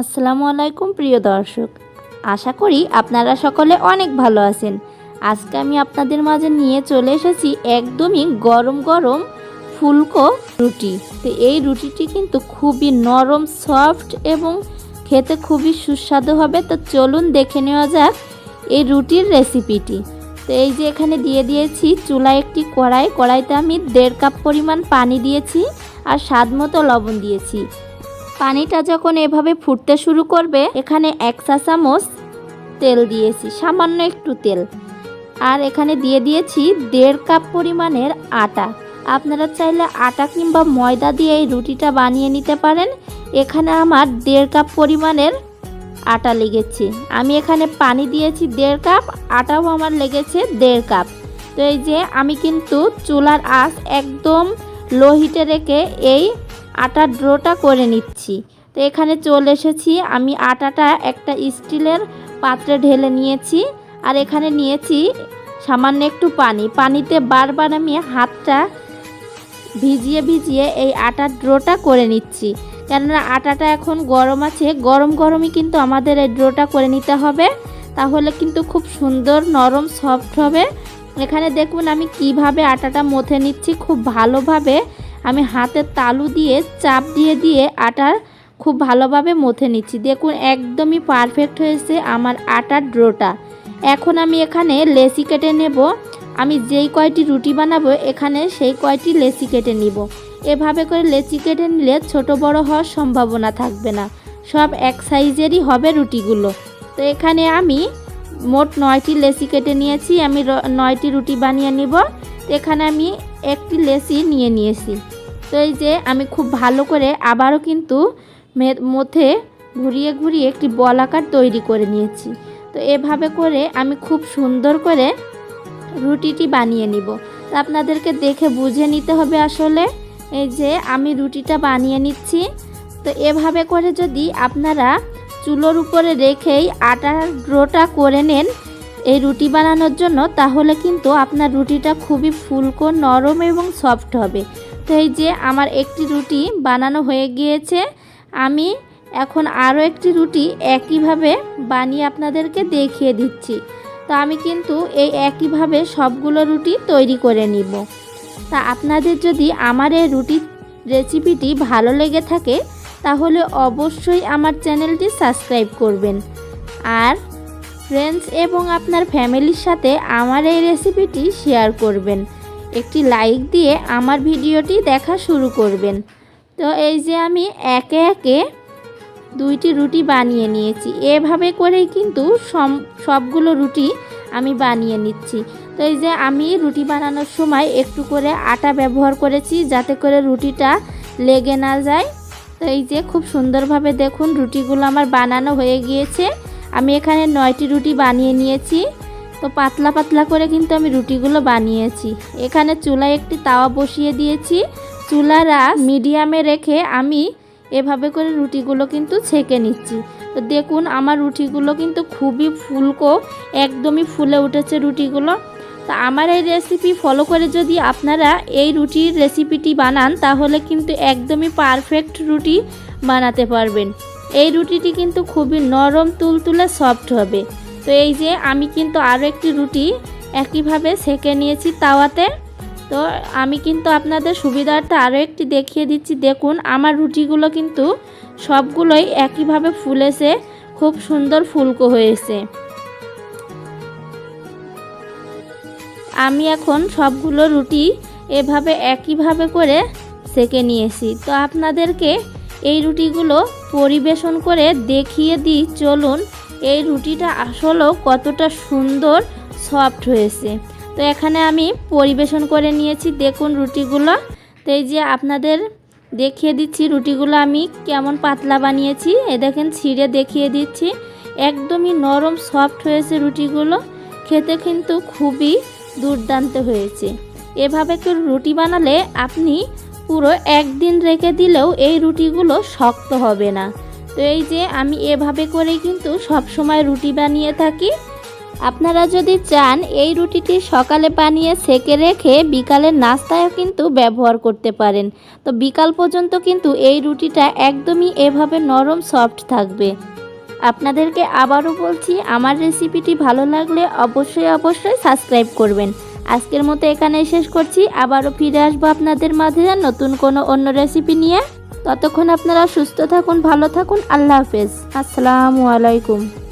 আসসালামু আলাইকুম প্রিয় দর্শক, আশা করি আপনারা সকলে অনেক ভালো আছেন। আজকে আমি আপনাদের মাঝে নিয়ে চলে এসেছি একদমই গরম গরম ফুলকো রুটি। তো এই রুটিটি কিন্তু খুবই নরম, সফট এবং খেতে খুবই সুস্বাদু হবে। তো চলুন দেখে নেওয়া যাক এই রুটির রেসিপিটি। তো এই যে এখানে দিয়ে দিয়েছি চুলায় একটি কড়াইতে আমি 1.5 কাপ পরিমাণ পানি দিয়েছি আর স্বাদ মতো লবণ দিয়েছি। পানিটা যখন এভাবে ফুটতে শুরু করবে, এখানে 1 চা চামচ তেল দিয়েছি, সামান্য একটু তেল। আর এখানে দিয়ে দিয়েছি 1.5 কাপ পরিমাণের আটা। আপনারা চাইলে আটা কিংবা ময়দা দিয়ে এই রুটিটা বানিয়ে নিতে পারেন। এখানে আমার 1.5 কাপ পরিমাণের আটা লেগেছে। আমি এখানে পানি দিয়েছি 1.5 কাপ, আটাও আমার লেগেছে 1.5 কাপ। তো এই যে আমি কিন্তু চুলার আঁচ একদম লো হিটে রেখে এই আটার ডোটা করে নিচ্ছি। তো এখানে চলে এসেছি, আমি আটাটা একটা স্টিলের পাত্রে ঢেলে নিয়েছি। আর এখানে নিয়েছি সামান্য একটু পানিতে বারবার আমি হাতটা ভিজিয়ে এই আটার ডোটা করে নিচ্ছি। কেননা আটাটা এখন গরম আছে, গরমই কিন্তু আমাদের এই ডোটা করে নিতে হবে, তাহলে কিন্তু খুব সুন্দর নরম সফট হবে। এখানে দেখুন আমি কিভাবে আটাটা মথে নিচ্ছি। খুব ভালোভাবে আমি হাতের তালু দিয়ে চাপ দিয়ে আটার খুব ভালোভাবে মথে নিচ্ছি। দেখুন একদমই পারফেক্ট হয়েছে আমার আটার ডোটা। এখন আমি এখানে লেচি কেটে নেব। আমি যেই কয়টি রুটি বানাবো এখানে সেই কয়টি লেচি কেটে নিব। এভাবে করে লেচি কেটে নিলে ছোট বড় হওয়ার সম্ভাবনা থাকবে না, সব এক সাইজেরই হবে রুটিগুলো। তো এখানে আমি মোট 9টি লেচি কেটে নিয়েছি। আমি 9টি রুটি বানিয়ে নিব। তো এখানে আমি একটি লেচি নিয়েছি। তো এই যে আমি খুব ভালো করে আবারও কিন্তু মধ্যে ঘুরিয়ে একটি বল আকার তৈরি করে নিয়েছি। তো এভাবে করে আমি খুব সুন্দর করে রুটিটি বানিয়ে নিব। তো আপনাদেরকে দেখে বুঝে নিতে হবে। আসলে এই যে আমি রুটিটা বানিয়ে নিচ্ছি। তো এভাবে করে যদি আপনারা চুলোর উপরে রেখেই আটার ডোটা করে নেন এই রুটি বানানোর জন্য, তাহলে কিন্তু আপনার রুটিটা খুবই ফুলকো, নরম এবং সফট হবে। তো এই যে আমার একটি রুটি বানানো হয়ে গিয়েছে। আমি এখন আরও একটি রুটি একইভাবে বানিয়ে আপনাদেরকে দেখিয়ে দিচ্ছি। তো আমি কিন্তু এই একইভাবে সবগুলো রুটি তৈরি করে নিব। তা আপনাদের যদি আমার এই রুটির রেসিপিটি ভালো লেগে থাকে তাহলে অবশ্যই আমার চ্যানেলটি সাবস্ক্রাইব করবেন। আর ফ্রেন্ডস এবং আপনার ফ্যামিলির সাথে আমার এই রেসিপিটি শেয়ার করবেন। একটি লাইক দিয়ে আমার ভিডিওটি দেখা শুরু করবেন। তো এই যে আমি একে একে 2টি রুটি বানিয়ে নিয়েছি। এভাবে করেই কিন্তু সবগুলো রুটি আমি বানিয়ে নিচ্ছি। তো এই যে আমি রুটি বানানোর সময় একটু করে আটা ব্যবহার করেছি, যাতে করে রুটিটা লেগে না যায়। তো এই যে খুব সুন্দরভাবে দেখুন রুটিগুলো আমার বানানো হয়ে গিয়েছে। আমি এখানে 9টি রুটি বানিয়ে নিয়েছি। তো পাতলা করে কিন্তু আমি রুটিগুলো বানিয়েছি। এখানে চুলায় একটি তাওয়া বসিয়ে দিয়েছি। চুলার আঁচ মিডিয়ামে রেখে আমি এভাবে করে রুটিগুলো কিন্তু ছেঁকে নিচ্ছি। তো দেখুন আমার রুটিগুলো কিন্তু খুবই ফুলকো, একদমই ফুলে উঠেছে রুটিগুলো। তো আমার এই রেসিপি ফলো করে যদি আপনারা এই রুটির রেসিপিটি বানান তাহলে কিন্তু একদমই পারফেক্ট রুটি বানাতে পারবেন। এই রুটিটি কিন্তু খুবই নরম, তুলতুলে, সফট হবে। তো এই যে আমি কিন্তু আরও একটি রুটি একইভাবে সেঁকে নিয়েছি তাওয়াতে। তো আমি কিন্তু আপনাদের সুবিধার্থে আরও একটি দেখিয়ে দিচ্ছি। দেখুন আমার রুটিগুলো কিন্তু সবগুলোই একইভাবে ফুলেছে, খুব সুন্দর ফুলকো হয়েছে। আমি এখন সবগুলো রুটি এভাবে একইভাবে করে সেঁকে নিয়েছি। তো আপনাদেরকে এই রুটিগুলো পরিবেশন করে দেখিয়ে দিই। চলুন এই রুটিটা আসলেও কতটা সুন্দর সফট হয়েছে। তো এখানে আমি পরিবেশন করে নিয়েছি। দেখুন রুটিগুলো। তো এই যে আপনাদের দেখিয়ে দিচ্ছি রুটিগুলো আমি কেমন পাতলা বানিয়েছি। দেখেন ছিঁড়ে দেখিয়ে দিচ্ছি, একদমই নরম সফট হয়েছে রুটিগুলো। খেতে কিন্তু খুবই দুর্দান্ত হয়েছে। এভাবে করে রুটি বানালে আপনি পুরো একদিন রেখে দিলেও এই রুটিগুলো শক্ত হবে না। তো এই যে আমি এভাবে করেই কিন্তু সব সময় রুটি বানিয়ে থাকি। আপনারা যদি চান এই রুটিটি সকালে বানিয়ে সেঁকে রেখে বিকালের নাস্তায়ও কিন্তু ব্যবহার করতে পারেন। তো বিকাল পর্যন্ত কিন্তু এই রুটিটা একদমই এভাবে নরম সফট থাকবে। আপনাদেরকে আবারও বলছি, আমার রেসিপিটি ভালো লাগলে অবশ্যই সাবস্ক্রাইব করবেন। আজকের মতো এখানেই শেষ করছি। আবারও ফিরে আসবো আপনাদের মাঝে নতুন কোনো অন্য রেসিপি নিয়ে। ততক্ষণ আপনারা সুস্থ থাকুন, ভালো থাকুন। আল্লাহ হাফেজ। আসসালামু আলাইকুম।